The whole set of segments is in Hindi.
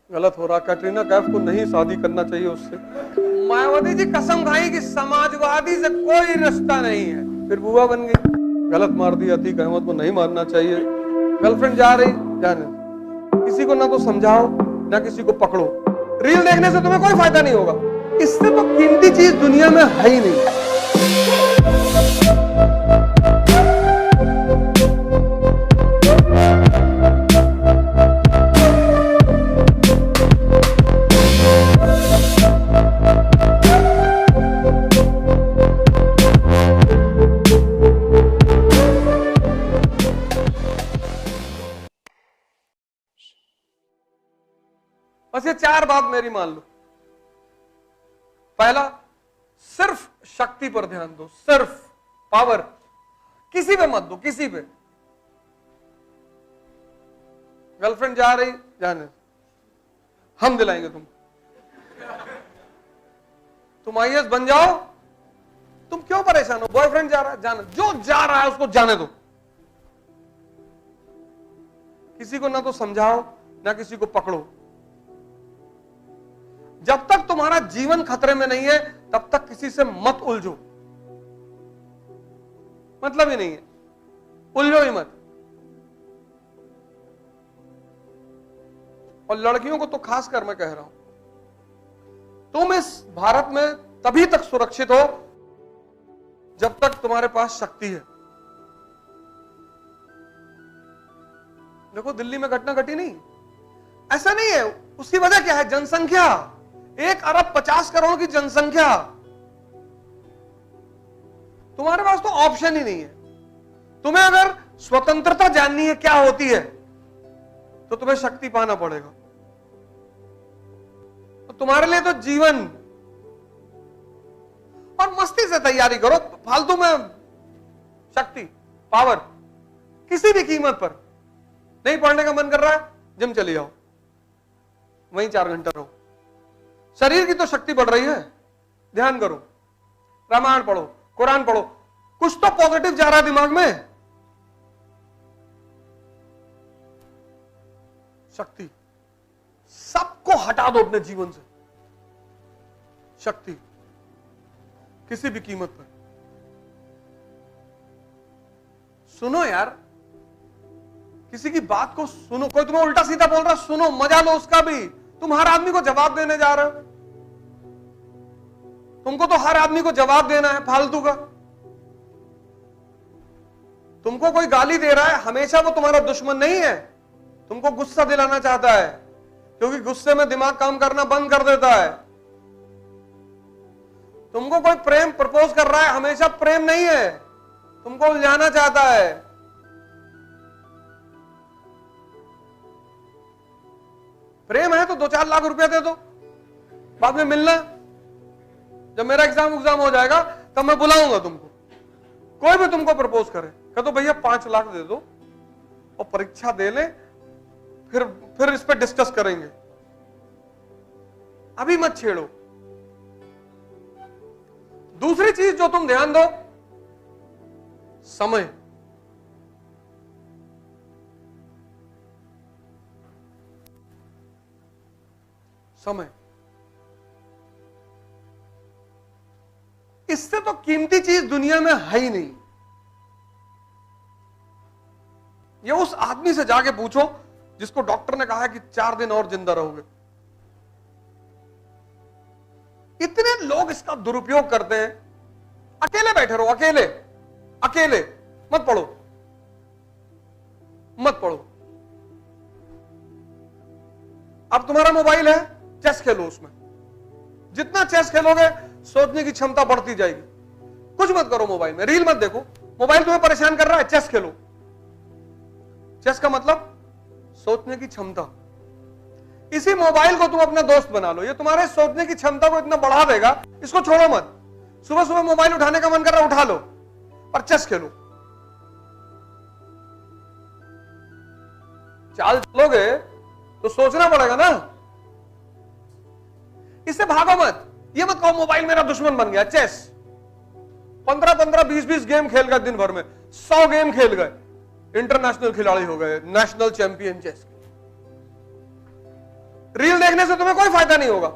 गलत हो रहा। कैटरीना कैफ को नहीं शादी करना चाहिए उससे। मायावती जी कसम खाई कि समाजवादी से कोई रिश्ता नहीं है, फिर बुआ बन गई। गलत मार दिया। अतीक अहमद को नहीं मारना चाहिए। गर्लफ्रेंड जा रही, जाने। किसी को ना तो समझाओ ना किसी को पकड़ो। रील देखने से तुम्हें कोई फायदा नहीं होगा। इससे तो कीमती चीज दुनिया में है ही नहीं। बस ये 4 बात मेरी मान लो। पहला, सिर्फ शक्ति पर ध्यान दो, सिर्फ पावर। किसी पे मत दो, किसी पे। गर्लफ्रेंड जा रही, जाने, हम दिलाएंगे तुम आईएएस बन जाओ। तुम क्यों परेशान हो? बॉयफ्रेंड जा रहा है, जाने, जो जा रहा है उसको जाने दो। किसी को ना तो समझाओ ना किसी को पकड़ो। जब तक तुम्हारा जीवन खतरे में नहीं है तब तक किसी से मत उलझो। मतलब ही नहीं है, उलझो ही मत। और लड़कियों को तो खासकर मैं कह रहा हूं, तुम इस भारत में तभी तक सुरक्षित हो जब तक तुम्हारे पास शक्ति है। देखो दिल्ली में घटना घटी नहीं, ऐसा नहीं है। उसकी वजह क्या है? जनसंख्या। 1 अरब 50 करोड़ की जनसंख्या। तुम्हारे पास तो ऑप्शन ही नहीं है। तुम्हें अगर स्वतंत्रता जाननी है क्या होती है तो तुम्हें शक्ति पाना पड़ेगा। तो तुम्हारे लिए तो जीवन और मस्ती से तैयारी करो। फालतू में शक्ति, पावर किसी भी कीमत पर। नहीं पढ़ने का मन कर रहा है, जिम चले जाओ, वहीं 4 घंटा रहो। शरीर की तो शक्ति बढ़ रही है। ध्यान करो, रामायण पढ़ो, कुरान पढ़ो, कुछ तो पॉजिटिव जा रहा है दिमाग में। शक्ति सबको हटा दो अपने जीवन से। शक्ति किसी भी कीमत पर। सुनो यार, किसी की बात को सुनो। कोई तुम्हें उल्टा सीधा बोल रहा, सुनो, मजा लो उसका भी। तुम हर आदमी को जवाब देने जा रहे हो। तुमको तो हर आदमी को जवाब देना है फालतू का। तुमको कोई गाली दे रहा है, हमेशा वो तुम्हारा दुश्मन नहीं है। तुमको गुस्सा दिलाना चाहता है, क्योंकि गुस्से में दिमाग काम करना बंद कर देता है। तुमको कोई प्रेम प्रपोज कर रहा है, हमेशा प्रेम नहीं है, तुमको उलझाना चाहता है। प्रेम है तो 2-4 लाख रुपया दे दो, बाद में मिलना। जब मेरा एग्जाम हो जाएगा तब मैं बुलाऊंगा तुमको। कोई भी तुमको प्रपोज करे, कह दो भैया 5 लाख दे दो और परीक्षा दे ले, फिर इस पे डिस्कस करेंगे। अभी मत छेड़ो। दूसरी चीज जो तुम ध्यान दो, समय। समय इससे तो कीमती चीज दुनिया में है ही नहीं। ये उस आदमी से जाके पूछो जिसको डॉक्टर ने कहा है कि 4 दिन और जिंदा रहोगे। इतने लोग इसका दुरुपयोग करते हैं। अकेले बैठे रहो, अकेले अकेले मत पढ़ो, मत पढ़ो। अब तुम्हारा मोबाइल है, चेस खेलो उसमें। जितना चेस खेलोगे सोचने की क्षमता बढ़ती जाएगी। कुछ मत करो मोबाइल में, रील मत देखो। मोबाइल तुम्हें परेशान कर रहा है, चेस खेलो। चेस का मतलब सोचने की क्षमता। इसी मोबाइल को तुम अपना दोस्त बना लो, ये तुम्हारे सोचने की क्षमता को इतना बढ़ा देगा। इसको छोड़ो मत। सुबह सुबह मोबाइल उठाने का मन कर रहा है, उठा लो और चेस खेलो। चाल चलोगे तो सोचना पड़ेगा ना। इससे भागो मत। ये मत कहो मोबाइल मेरा दुश्मन बन गया। चेस 15-15, 20-20 गेम खेल गए दिन भर में, 100 गेम खेल गए, इंटरनेशनल खिलाड़ी हो गए, नेशनल चैंपियन चेस। रील देखने से तुम्हें कोई फायदा नहीं होगा।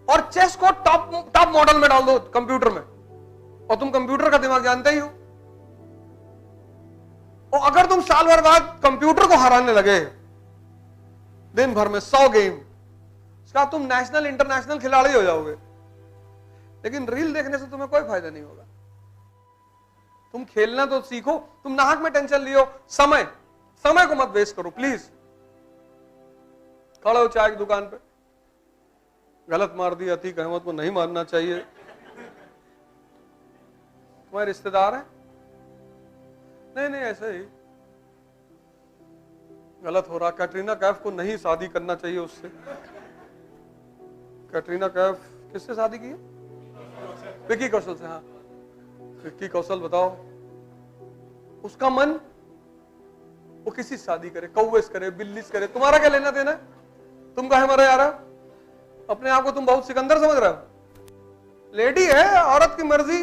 और चेस को टॉप मॉडल में डाल दो कंप्यूटर में, और तुम कंप्यूटर का दिमाग जानते ही हो। और अगर तुम साल भर बाद कंप्यूटर को हराने लगे दिन भर में 100 गेम, इसका तुम नेशनल इंटरनेशनल खिलाड़ी हो जाओगे। लेकिन रील देखने से तुम्हें कोई फायदा नहीं होगा। तुम खेलना तो सीखो, तुम नाहक में टेंशन लियो। समय को मत वेस्ट करो प्लीज। खड़े हो चाय की दुकान पे, गलत मार दी, अतीक अहमद को नहीं मारना चाहिए। तुम्हारे रिश्तेदार हैं? नहीं ऐसे ही गलत हो रहा। कैटरीना कैफ को नहीं शादी करना चाहिए उससे। कैटरीना कैफ किससे शादी की है? विक्की कौशल से। हाँ, विक्की कौशल बताओ, उसका मन वो किसी शादी करे, कौवे से करे, बिल्ली से करे, तुम्हारा क्या लेना देना? तुम कहे मरे यार, अपने आप को तुम बहुत सिकंदर समझ रहे हो। लेडी है, औरत की मर्जी,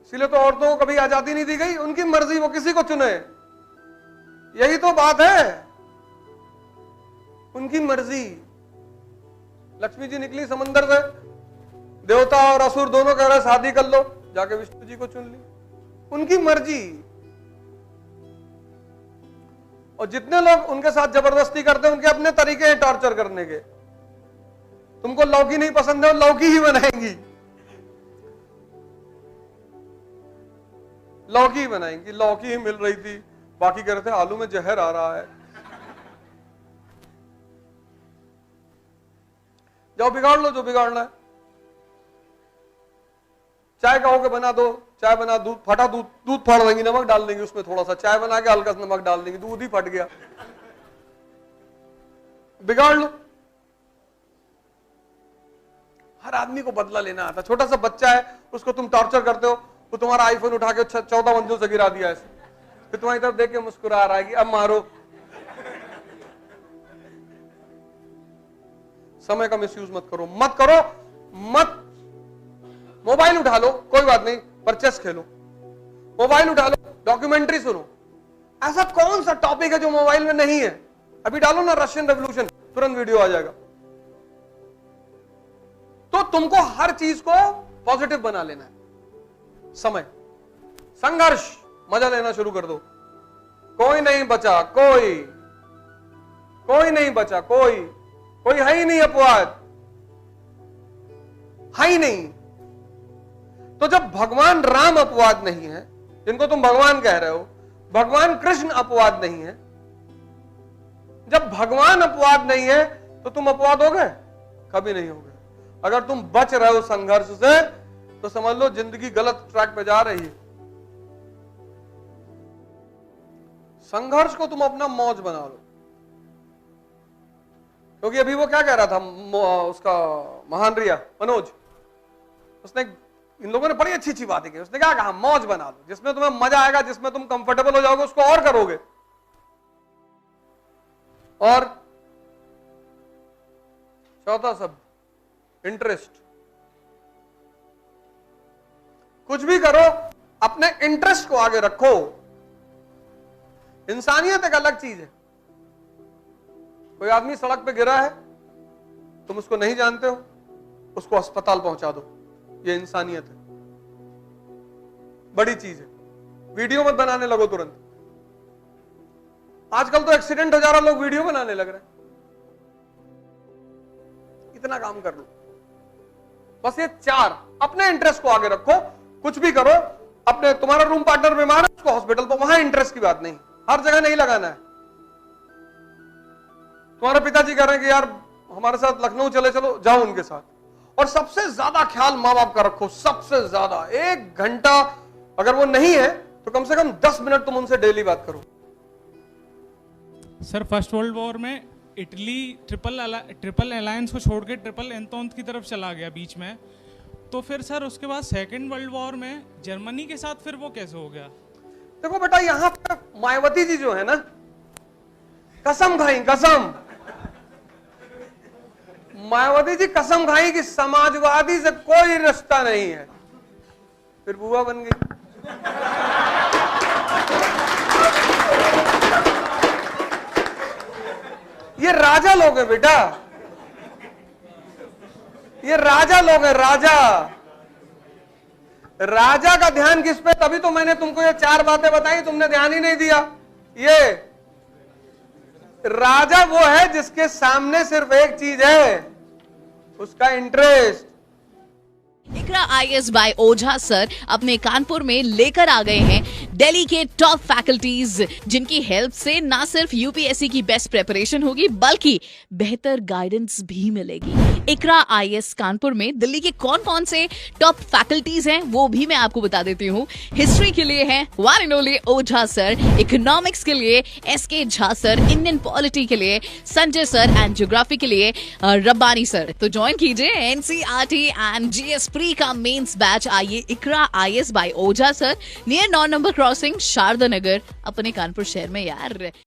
इसलिए तो औरतों को कभी आजादी नहीं दी गई। उनकी मर्जी, वो किसी को चुने, यही तो बात है, उनकी मर्जी। लक्ष्मी जी निकली समंदर से, देवता और असुर दोनों कह रहे शादी कर लो, जाके विष्णु जी को चुन ली, उनकी मर्जी। और जितने लोग उनके साथ जबरदस्ती करते हैं, उनके अपने तरीके हैं टॉर्चर करने के। तुमको लौकी नहीं पसंद है, लौकी ही बनाएंगी, लौकी ही बनाएंगी। लौकी ही मिल रही थी, बाकी कह रहे थे आलू में जहर आ रहा है। जाओ बिगाड़ लो जो बिगाड़ना है। चाय कहोगे बना दो, चाय बना, दूध फटा, दूध फाड़ देंगी, नमक डाल देंगी उसमें थोड़ा सा, चाय बना के हल्का सा नमक डाल देंगी, दूध ही फट गया। बिगाड़ लो। हर आदमी को बदला लेना आता। छोटा सा बच्चा है, उसको तुम टॉर्चर करते हो, वो तुम्हारा आईफोन उठा के 14 मंजिल से गिरा दिया ऐसे, फिर तुम्हारी तरफ देख के मुस्कुरा रहा है कि अब मारो। समय का मिसयूज मत करो, मत करो, मत। मोबाइल उठा लो, कोई बात नहीं, पर चेस खेलो। मोबाइल उठा लो, डॉक्यूमेंट्री सुनो। ऐसा कौन सा टॉपिक है जो मोबाइल में नहीं है? अभी डालो ना रशियन रेवोल्यूशन, तुरंत वीडियो आ जाएगा। तो तुमको हर चीज को पॉजिटिव बना लेना है। समय, संघर्ष, मजा लेना शुरू कर दो। कोई नहीं बचा, कोई नहीं बचा, कोई है ही नहीं, अपवाद है ही नहीं। तो जब भगवान राम अपवाद नहीं है, जिनको तुम भगवान कह रहे हो, भगवान कृष्ण अपवाद नहीं है, जब भगवान अपवाद नहीं है तो तुम अपवाद हो गए? कभी नहीं होगे। अगर तुम बच रहे हो संघर्ष से तो समझ लो जिंदगी गलत ट्रैक पे जा रही है। संघर्ष को तुम अपना मौज बना लो। क्योंकि अभी वो क्या कह रहा था, उसका महान रिया मनोज, उसने, इन लोगों ने बड़ी अच्छी अच्छी बातें की। उसने क्या कहा, मौज बना लो, जिसमें तुम्हें मजा आएगा, जिसमें तुम कंफर्टेबल हो जाओगे, उसको और करोगे। और चौथा शब्द, इंटरेस्ट। कुछ भी करो, अपने इंटरेस्ट को आगे रखो। इंसानियत एक अलग चीज है। कोई आदमी सड़क पे गिरा है, तुम उसको नहीं जानते हो, उसको अस्पताल पहुंचा दो, ये इंसानियत है, बड़ी चीज है। वीडियो मत बनाने लगो तुरंत। आजकल तो एक्सीडेंट हो जा रहा, लोग वीडियो बनाने लग रहे हैं। इतना काम कर लो। बस ये 4, अपने इंटरेस्ट को आगे रखो। कुछ भी करो, अपने, तुम्हारा रूम पार्टनर बीमार है, उसको हॉस्पिटल पर, वहां इंटरेस्ट की बात नहीं, हर जगह नहीं लगाना है। तुम्हारे पिताजी कह रहे हैं कि यार हमारे साथ लखनऊ चले चलो, जाओ उनके साथ। और सबसे ज्यादा ख्याल मां बाप का रखो, सबसे ज्यादा। 1 घंटा अगर वो नहीं है तो कम से कम 10 मिनट तुम उनसे डेली बात करो। सर, फर्स्ट वर्ल्ड वॉर में इटली ट्रिपल अलायंस को छोड़ के ट्रिपल एंटोंत की तरफ चला गया बीच में, तो फिर सर उसके बाद सेकेंड वर्ल्ड वॉर में जर्मनी के साथ फिर वो कैसे हो गया? देखो बेटा, यहां पर मायावती जी जो है ना, कसम खाई, कसम, मायावती जी कसम खाई कि समाजवादी से कोई रिश्ता नहीं है, फिर बुआ बन गई। ये राजा लोग हैं बेटा, ये राजा लोग हैं, राजा। राजा का ध्यान किस पे? तभी तो मैंने तुमको ये 4 बातें बताई, तुमने ध्यान ही नहीं दिया। ये राजा वो है जिसके सामने सिर्फ एक चीज है, उसका interest. Iqra IAS by Ojha sir अपने कानपुर में लेकर आ गए हैं दिल्ली के टॉप फैकल्टीज, जिनकी हेल्प से ना सिर्फ यूपीएससी की बेस्ट प्रिपरेशन होगी बल्कि बेहतर गाइडेंस भी मिलेगी। इकरा आईएएस कानपुर में दिल्ली के कौन कौन से टॉप फैकल्टीज हैं वो भी मैं आपको बता देती हूँ। हिस्ट्री के लिए है one and only Ojha sir, economics के लिए SK Jha sir, Indian polity के लिए संजय सर एंड ज्योग्राफी के लिए रब्बानी सर। तो ज्वाइन कीजिए एनसीईआरटी एंड जीएस प्री का मेंस बैच। आइए Iqra IAS by Ojha sir, near 9 number crossing Sharda Nagar, अपने कानपुर शहर में यार।